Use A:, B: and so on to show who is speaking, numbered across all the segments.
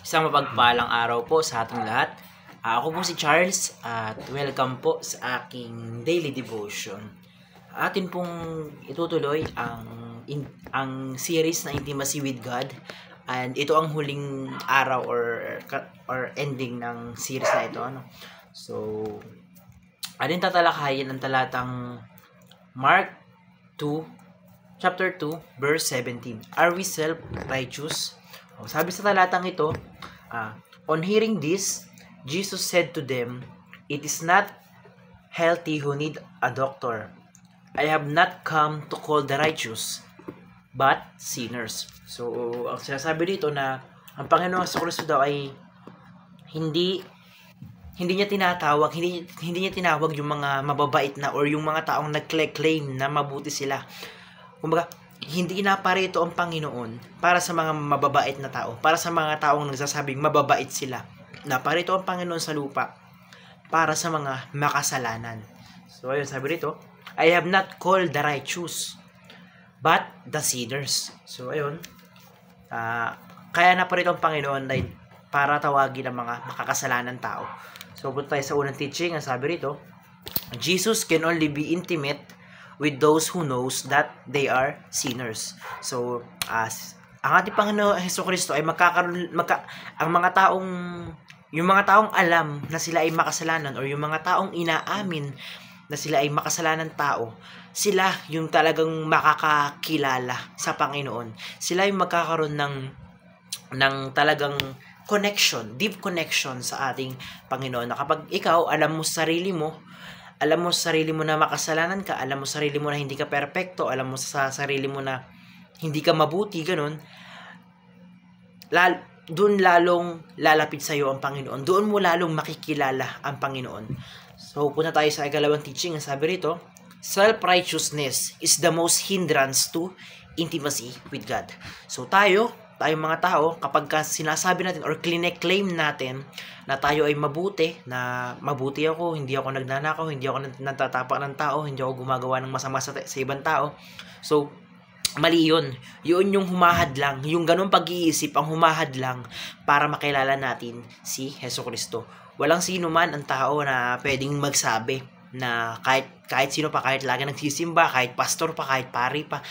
A: Isang mapagpalang araw po sa ating lahat. Ako po si Charles at welcome po sa aking daily devotion. Atin pong itutuloy ang series na Intimacy with God, and ito ang huling araw or ending ng series na ito. So, atin tatalakayin ang talatang Mark 2, chapter 2, verse 17. Are we self-righteous? Sabi sa talatang ito, on hearing this, Jesus said to them, "It is not healthy who need a doctor. I have not come to call the righteous, but sinners." So, ang sinasabi dito na ang Panginoon sa Kristo daw ay hindi niya tinatawag, hindi niya tinawag yung mga mababait na or yung mga taong nagclaim na mabuti sila. Kumbaga, hindi inaparito ang Panginoon para sa mga mababait na tao, para sa mga taong nagsasabing mababait sila. Naparito ang Panginoon sa lupa para sa mga makasalanan. So, ayun, sabi rito, I have not called the righteous, but the sinners. So, ayun, kaya naparito ang Panginoon para tawagin ang mga makakasalanan tao. So, punta tayo sa unang teaching. Ang sabi rito, Jesus can only be intimate with those who knows that they are sinners. So, ang ating Panginoon Hesukristo ay yung mga taong alam na sila ay makasalanan or yung mga taong inaamin na sila ay makasalanan tao, sila yung talagang makakakilala sa Panginoon. Sila yung magkakaroon ng talagang connection, deep connection sa ating Panginoon. Na kapag ikaw, alam mo sa sarili mo na makasalanan ka, alam mo sa sarili mo na hindi ka perpekto, alam mo sa sarili mo na hindi ka mabuti, ganun, doon lalong lalapit sa iyo ang Panginoon. Doon mo lalong makikilala ang Panginoon. So, punta tayo sa ikalawang teaching. Ang sabi rito, self-righteousness is the most hindrance to intimacy with God. So, tayong mga tao, kapag sinasabi natin or claim natin na tayo ay mabuti, na mabuti ako, hindi ako nagnanakaw, hindi ako natatapak ng tao, hindi ako gumagawa ng masama sa ibang tao. So, mali yun. Yun yung humahadlang. Yung ganun pag-iisip ang humahadlang para makilala natin si Hesukristo. Walang sino man ang tao na pwedeng magsabi na kahit sino pa, kahit lagi nagsisimba, kahit pastor pa, kahit pari pa,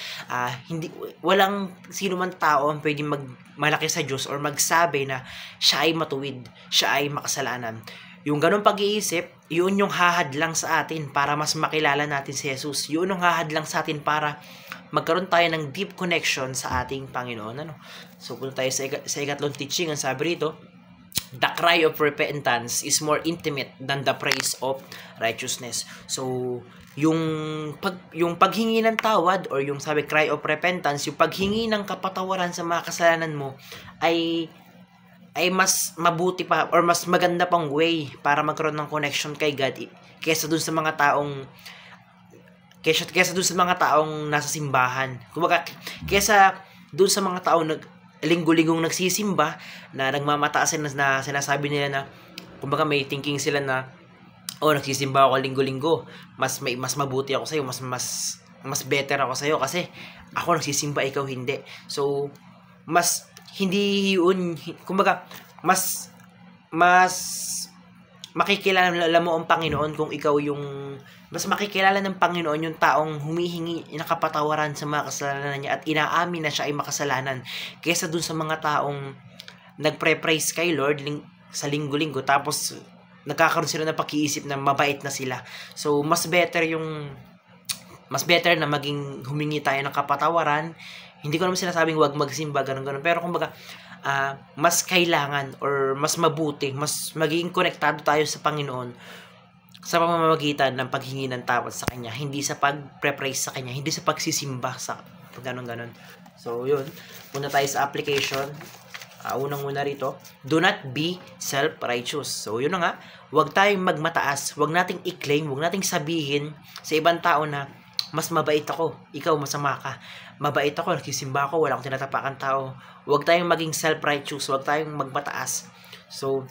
A: walang sino man tao ang pwedeng malaki sa Diyos or magsabi na siya ay matuwid, siya ay makasalanan. Yung ganung pag-iisip, yun yung hahadlang sa atin para mas makilala natin si Jesus. Yun yung hahadlang sa atin para magkaroon tayo ng deep connection sa ating Panginoon. So, punta tayo sa ikatlong teaching. Ang sabi rito, the cry of repentance is more intimate than the praise of righteousness. So, yung paghingi ng tawad or yung sabi cry of repentance, yung paghingi ng kapatawaran sa mga kasalanan mo ay mas mabuti pa or mas maganda pang way para magkaroon ng connection kay God kaysa dun sa mga taong nasa simbahan. Kumbaga, kaysa dun sa mga taong linggo-linggong nagsisimba na nagmamataas na sinasabi nila na kumbaga may thinking sila na nagsisimba ako linggo-linggo, mas mabuti ako sa iyo, mas better ako sa iyo kasi ako nagsisimba, ikaw hindi. So mas hindi yun, kumbaga mas makikilala mo ang Panginoon kung ikaw mas makikilala ng Panginoon yung taong humihingi ng kapatawaran sa mga kasalanan niya at inaamin na siya ay makasalanan kaysa dun sa mga taong nagpre-praise kay Lord sa linggo-linggo tapos nagkakaroon sila ng pag-iisip na mabait na sila. So, mas better na maging humingi tayo ng kapatawaran. Hindi ko naman sinasabing huwag magsimba, ganun. Pero kumbaga, mas kailangan or mas mabuti, mas magiging konektado tayo sa Panginoon sa pamamagitan ng paghingi ng tawad sa Kanya, hindi sa pag-praise sa Kanya, hindi sa pagsisimba sa ganun. So, yun. Punta tayo sa application. Unang-una rito, do not be self-righteous. So, yun na nga. Huwag tayong magmataas. Huwag nating i-claim, huwag nating sabihin sa ibang tao na mas mabait ako, ikaw masama ka. Mabait ako, nagsisimba ako, wala akong tinatapakan tao. Huwag tayong maging self-righteous, huwag tayong magmataas. So,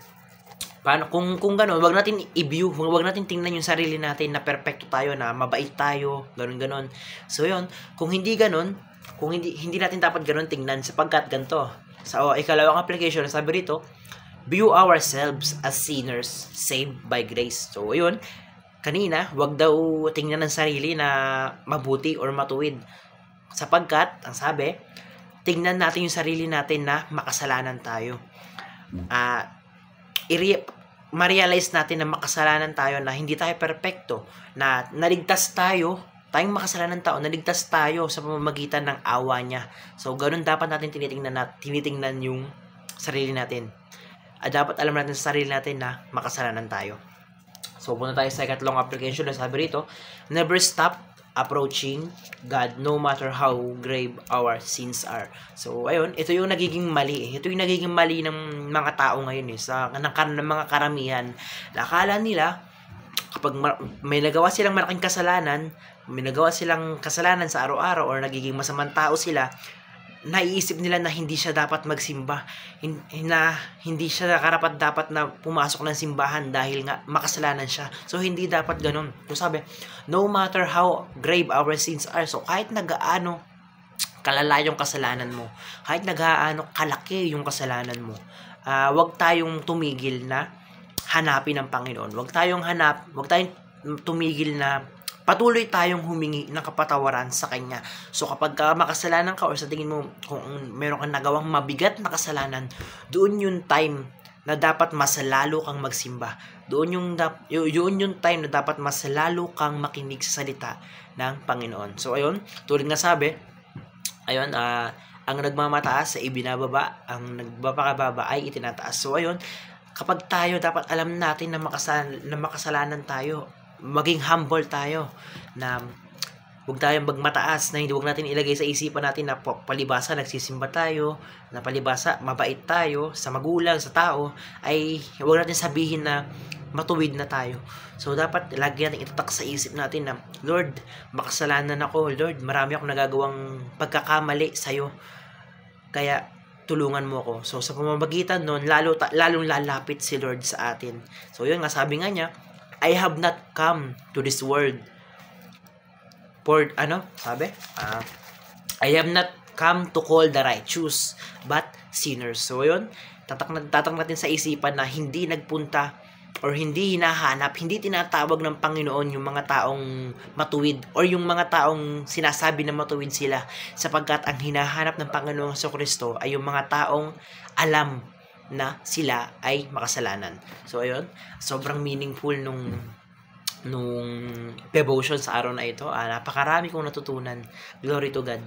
A: paano kung gano'n, wag natin i-view, wag natin tingnan yung sarili natin na perfecto tayo, na mabait tayo, gano'n. So, yun, kung hindi natin dapat gano'n tingnan sapagkat ganito. Sa ikalawang application, sabi rito, view ourselves as sinners saved by grace. So, ayun, kanina, wag daw tingnan ng sarili na mabuti or matuwid. Sapagkat, ang sabi, tingnan natin yung sarili natin na makasalanan tayo. Ma-realize natin na makasalanan tayo, na hindi tayo perfecto, na naligtas tayo, tayong makasalanan tao, naligtas tayo sa pamamagitan ng awa niya. So, ganun dapat natin tinitingnan yung sarili natin. Dapat alam natin sa sarili natin na makasalanan tayo. So, punta tayo sa ikatlong application na sabi rito, never stop approaching God no matter how grave our sins are. So, ayun, ito yung nagiging mali. Ito yung nagiging mali ng mga tao ngayon ng mga karamihan. Akala nila, kapag may nagawa silang malaking kasalanan, may nagawa silang kasalanan sa araw-araw or nagiging masamang tao sila, naiisip nila na hindi siya dapat magsimba, na hindi siya karapat-dapat na pumasok ng simbahan dahil nga makasalanan siya. So, hindi dapat ganun. So, sabi, no matter how grave our sins are, so kahit nagaano kalala yung kasalanan mo, kahit nagaano kalaki yung kasalanan mo, wag tayong tumigil na hanapin ng Panginoon. Wag tayong tumigil na patuloy tayong humingi ng kapatawaran sa Kanya. So, kapag makasalanan ka or sa tingin mo kung meron kang nagawang mabigat na kasalanan, doon yung time na dapat mas lalo kang magsimba. Doon yung time na dapat mas lalo kang makinig sa salita ng Panginoon. So, ayun, tulad nga sabi, ayun, ang nagmamataas ay ibinababa, ang nagpapakababa ay itinataas. So, ayun, kapag tayo, dapat alam natin na makasalanan tayo, maging humble tayo, na huwag tayong magmataas, na huwag natin ilagay sa isipan natin na palibasa nagsisimba tayo, na palibasa mabait tayo sa magulang, sa tao, ay huwag natin sabihin na matuwid na tayo. So, dapat lagi natin itatak sa isip natin na, Lord, makasalanan ako. Lord, marami akong nagagawang pagkakamali sa'yo. Kaya, tulungan mo ako. So, sa pamamagitan nun, lalong lalapit si Lord sa atin. So, yun nga, sabi nga niya, I have not come to this world for, sabi? I have not come to call the righteous, but sinners. So, yun, tatak natin sa isipan na hindi nagpunta or hindi hinahanap, hindi tinatawag ng Panginoon yung mga taong matuwid or yung mga taong sinasabi na matuwid sila, sapagkat ang hinahanap ng Panginoong Jesucristo ay yung mga taong alam na sila ay makasalanan. So, ayun, sobrang meaningful nung devotion sa araw na ito. Napakarami kong natutunan. Glory to God.